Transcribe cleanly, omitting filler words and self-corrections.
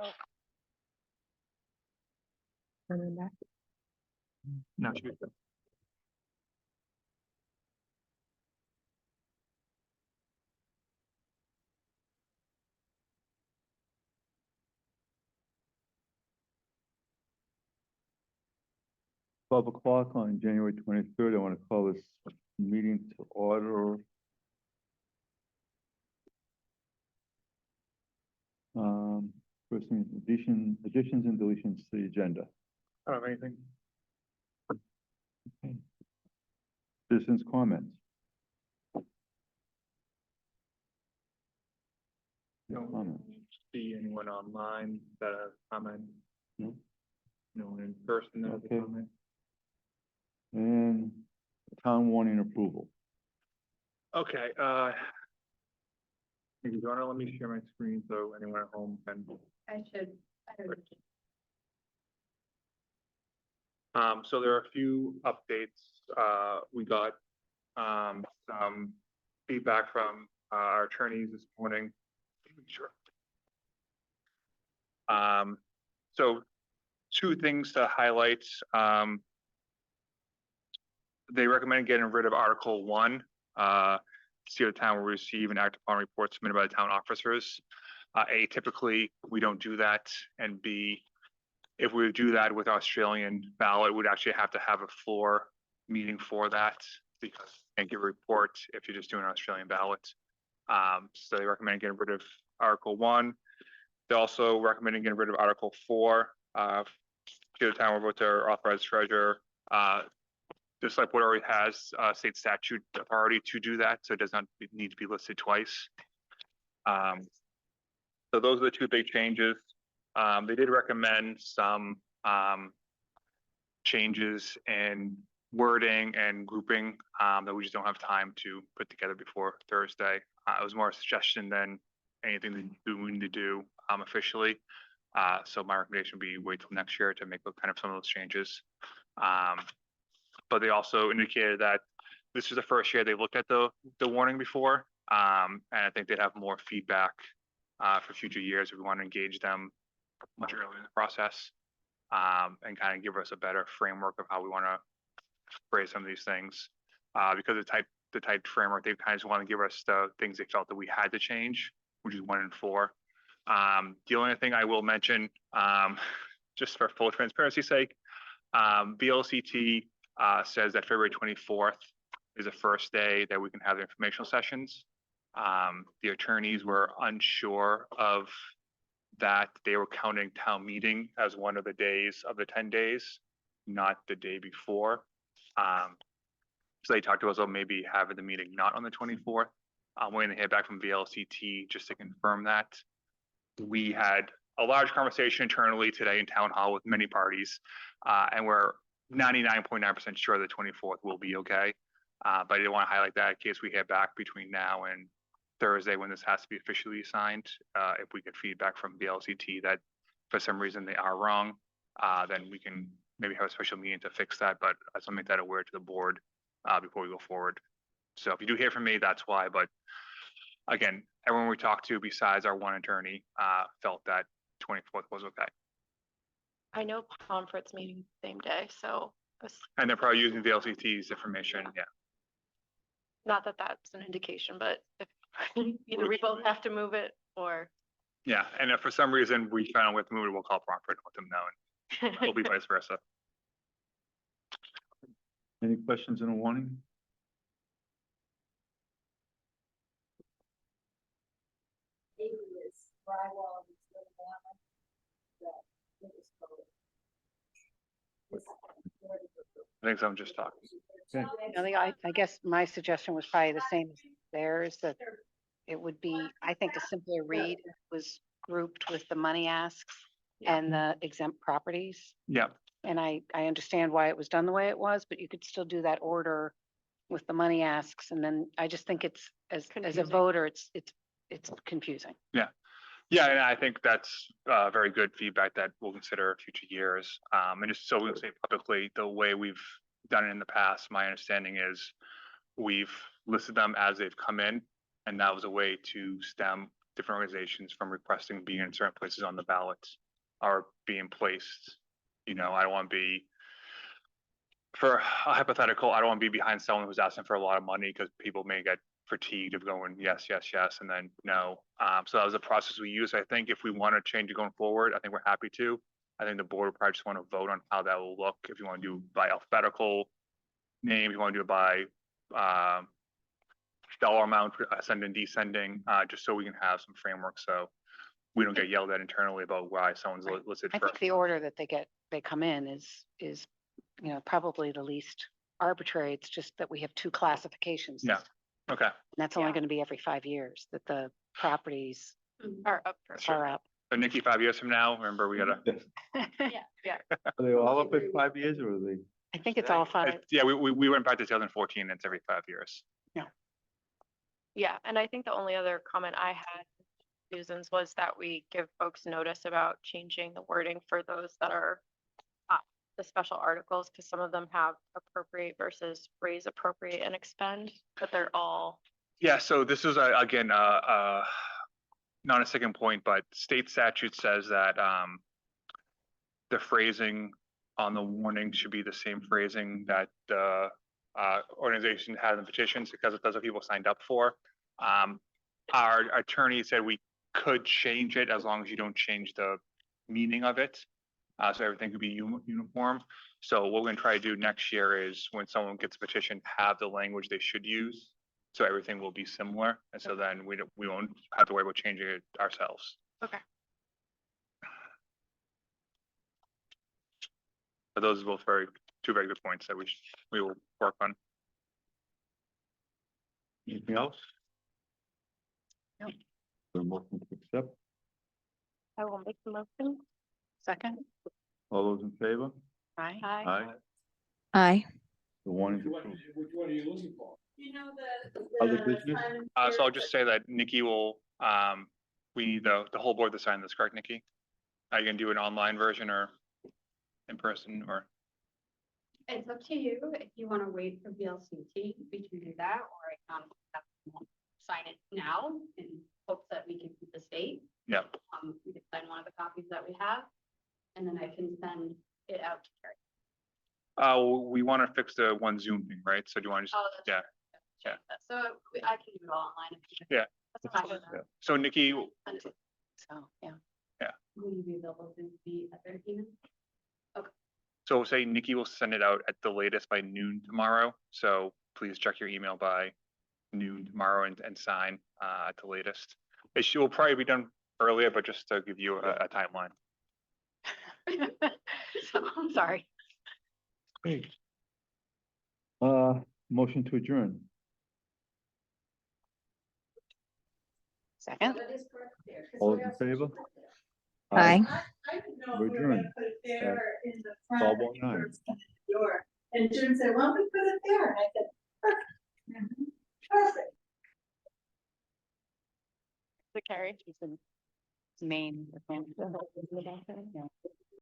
No, it should be good. $12 on January 23rd. I want to call this meeting to order. First thing, additions and deletions to the agenda. I don't have anything. Okay. Citizens' comments. No comments. See anyone online that has comment? No. No one in person that has a Okay. comment? And town warning approval. Okay, if you want to let me share my screen so anyone at home can. I should. So there are a few updates. We got some feedback from our attorneys this morning. Sure. So two things to highlight. They recommend getting rid of Article 1. See the town will receive and act upon reports submitted by the town officers. A, typically we don't do that, and B, if we do that with Australian ballot, we'd actually have to have a floor meeting for that because you can't give a report if you're just doing an Australian ballot. So they recommend getting rid of Article 1. They also recommend getting rid of Article 4. The town will vote to authorize treasurer. The select board already has state statute authority to do that, so it does not need to be listed twice. So those are the two big changes. They did recommend some changes in wording and grouping that we just don't have time to put together before Thursday. It was more a suggestion than anything that we need to do officially. So my recommendation would be wait till next year to make kind of some of those changes. But they also indicated that this is the first year they looked at the warning before. And I think they'd have more feedback for future years if we want to engage them much earlier in the process, and kind of give us a better framework of how we want to phrase some of these things. Because the type framework, they kind of just want to give us the things they felt that we had to change, which is 1 and 4. The only thing I will mention, just for full transparency's sake, VLCT says that February 24th is the first day that we can have the informational sessions. The attorneys were unsure of that. They were counting town meeting as one of the days of the 10 days, not the day before. So they talked to us about maybe having the meeting not on the 24th. I'm waiting to hear back from VLCT just to confirm that. We had a large conversation internally today in town hall with many parties, and we're 99.9% sure the 24th will be okay. But I didn't want to highlight that in case we hear back between now and Thursday when this has to be officially assigned. If we get feedback from VLCT that for some reason they are wrong, then we can maybe have a special meeting to fix that. But I just want to make that aware to the board before we go forward. So if you do hear from me, that's why. But again, everyone we talked to besides our one attorney felt that 24th was okay. I know Pomfret's meeting the same day, so. And they're probably using VLCT's information, yeah. Not that that's an indication, but if either we both have to move it or. Yeah, and if for some reason we found out we have to move it, we'll call Pomfret and let them know, and it'll be vice versa. Any questions on a warning? I think I'm just talking. Okay. I guess my suggestion was probably the same as theirs, that it would be, I think, a simpler read was grouped with the money asks and the exempt properties. Yeah. And I understand why it was done the way it was, but you could still do that order with the money asks. And then I just think it's, as a Confusing. voter, it's confusing. Yeah. Yeah, and I think that's very good feedback that we'll consider future years. And just so we'll say publicly, the way we've done it in the past, my understanding is we've listed them as they've come in, and that was a way to stem different organizations from requesting being in certain places on the ballots are being placed. You know, I don't want to be, for a hypothetical, I don't want to be behind someone who's asking for a lot of money because people may get fatigued of going, yes, yes, yes, and then no. So that was the process we used. I think if we want to change it going forward, I think we're happy to. I think the board would probably just want to vote on how that will look. If you want to do by alphabetical name, if you want to do it by dollar amount, ascending, descending, just so we can have some framework, so we don't get yelled at internally about why someone's Right. listed I first. think the order that they come in is, you know, probably the least arbitrary. It's just that we have two classifications. Yeah. Okay, And that's only Yeah. going to be every 5 years that the properties Are up for. That's right. are up. so Nikki, 5 years from now, remember, we gotta, Yeah. Are they all up at 5 years or are they? I think it's all five. yeah, we went back to 2014, it's every 5 years. Yeah, and I think the only other comment I had, Susan's, was that we give folks notice about changing the wording for those that are the special articles, because some of them have appropriate versus raise, appropriate, and expend, but they're all, Yeah, so this is again, not a second point, but state statute says that, the phrasing on the warning should be the same phrasing that the organization had in the petitions, because that's what people signed up for. Our attorney said we could change it as long as you don't change the meaning of it. So everything could be uniform. So what we're gonna try to do next year is when someone gets a petition, have the language they should use. So everything will be similar, and so then we won't have to worry about changing it ourselves. okay. But those are both two very good points that we will work on. Anything else? No. The motion to accept, I will make the motion. Second? all those in favor? Aye. Aye. Aye. The warning is Which one, approved. which one are you looking for? You know, Other business? So I'll just say that Nikki will, we need the whole board to sign this, correct, Nikki? Are you gonna do an online version or in person, or? It's up to you. If you want to wait for VLCT, we can do that, or I can have them sign it now in hopes that we can keep the state. Yeah, We can sign one of the copies that we have, and then I can send it out to Carrie. we wanna fix the one Zoom thing, right? So do you wanna just, Oh, that's yeah, right. yeah. So I can do it all online. if you- Yeah. That's fine. Yeah. so Nikki, Send it. So, yeah. Will you be available to be at their meeting? so say Nikki will send it out at the latest by noon tomorrow, so please check your email by noon tomorrow and sign, at the latest. It will probably be done earlier, but just to give you a timeline. So, sorry. Great. Motion to adjourn. Second? That is correct there, 'cause All we in also favor? should put there. Aye. I didn't know We're if we were gonna adjourned put it there in the front. 12:09. or in the door. And Jim said, why don't we put it there? And I said, perfect. Perfect. The carry. She's in Maine. Yeah.